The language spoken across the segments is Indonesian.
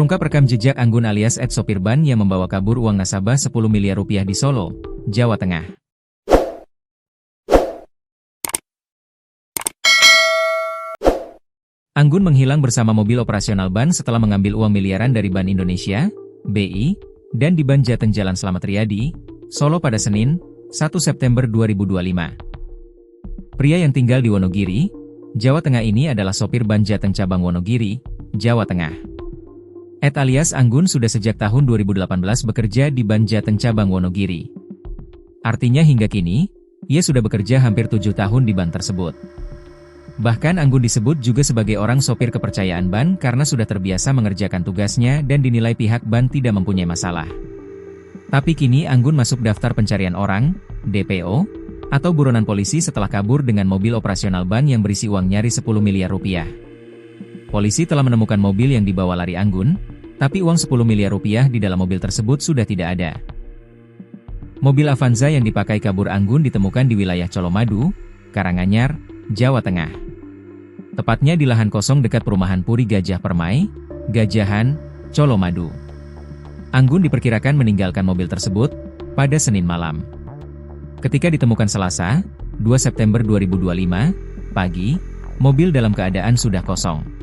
Terungkap rekam jejak Anggun alias sopir ban yang membawa kabur uang nasabah 10 miliar rupiah di Solo, Jawa Tengah. Anggun menghilang bersama mobil operasional ban setelah mengambil uang miliaran dari Ban Indonesia, BI, dan di Ban Jateng Jalan Slamet Riyadi, Solo pada Senin, 1 September 2025. Pria yang tinggal di Wonogiri, Jawa Tengah ini adalah sopir Ban Jateng cabang Wonogiri, Jawa Tengah. Alias Anggun sudah sejak tahun 2018 bekerja di Ban Jateng cabang Wonogiri. Artinya hingga kini, ia sudah bekerja hampir 7 tahun di ban tersebut. Bahkan Anggun disebut juga sebagai orang sopir kepercayaan ban karena sudah terbiasa mengerjakan tugasnya dan dinilai pihak ban tidak mempunyai masalah. Tapi kini Anggun masuk daftar pencarian orang, DPO, atau buronan polisi setelah kabur dengan mobil operasional ban yang berisi uang nyaris 10 miliar rupiah. Polisi telah menemukan mobil yang dibawa lari Anggun, tapi uang 10 miliar rupiah di dalam mobil tersebut sudah tidak ada. Mobil Avanza yang dipakai kabur Anggun ditemukan di wilayah Colomadu, Karanganyar, Jawa Tengah. Tepatnya di lahan kosong dekat perumahan Puri Gajah Permai, Gajahan, Colomadu. Anggun diperkirakan meninggalkan mobil tersebut pada Senin malam. Ketika ditemukan Selasa, 2 September 2025, pagi, mobil dalam keadaan sudah kosong.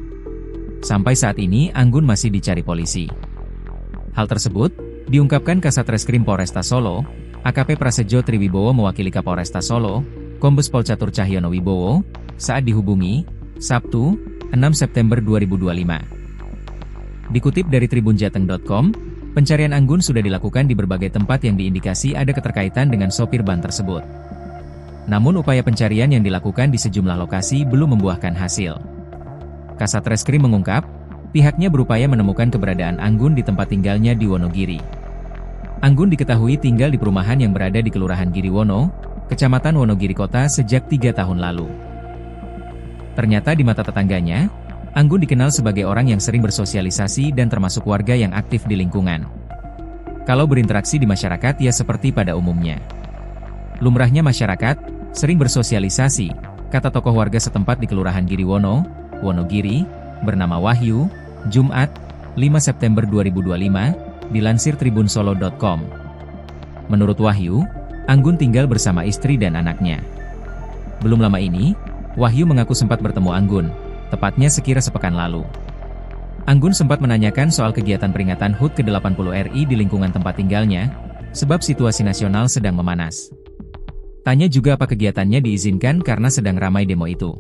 Sampai saat ini Anggun masih dicari polisi. Hal tersebut diungkapkan Kasat Reskrim Polresta Solo, AKP Prasejo Triwibowo mewakili Kapolresta Solo, Kombes Pol Catur Cahyono Wibowo, saat dihubungi, Sabtu, 6 September 2025. Dikutip dari tribunjateng.com, pencarian Anggun sudah dilakukan di berbagai tempat yang diindikasi ada keterkaitan dengan sopir ban tersebut. Namun upaya pencarian yang dilakukan di sejumlah lokasi belum membuahkan hasil. Kasat Reskrim mengungkap, pihaknya berupaya menemukan keberadaan Anggun di tempat tinggalnya di Wonogiri. Anggun diketahui tinggal di perumahan yang berada di Kelurahan Giriwono, Kecamatan Wonogiri Kota sejak 3 tahun lalu. Ternyata di mata tetangganya, Anggun dikenal sebagai orang yang sering bersosialisasi dan termasuk warga yang aktif di lingkungan. Kalau berinteraksi di masyarakat ya seperti pada umumnya. Lumrahnya masyarakat, sering bersosialisasi, kata tokoh warga setempat di Kelurahan Giriwono, Wonogiri, bernama Wahyu, Jumat, 5 September 2025, dilansir tribunsolo.com. Menurut Wahyu, Anggun tinggal bersama istri dan anaknya. Belum lama ini, Wahyu mengaku sempat bertemu Anggun, tepatnya sekira sepekan lalu. Anggun sempat menanyakan soal kegiatan peringatan HUT ke-80 RI di lingkungan tempat tinggalnya, sebab situasi nasional sedang memanas. Tanya juga apa kegiatannya diizinkan karena sedang ramai demo itu.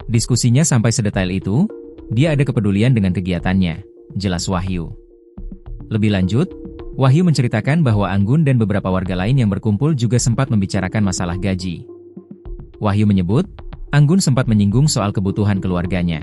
Diskusinya sampai sedetail itu, dia ada kepedulian dengan kegiatannya, jelas Wahyu. Lebih lanjut, Wahyu menceritakan bahwa Anggun dan beberapa warga lain yang berkumpul juga sempat membicarakan masalah gaji. Wahyu menyebut, Anggun sempat menyinggung soal kebutuhan keluarganya.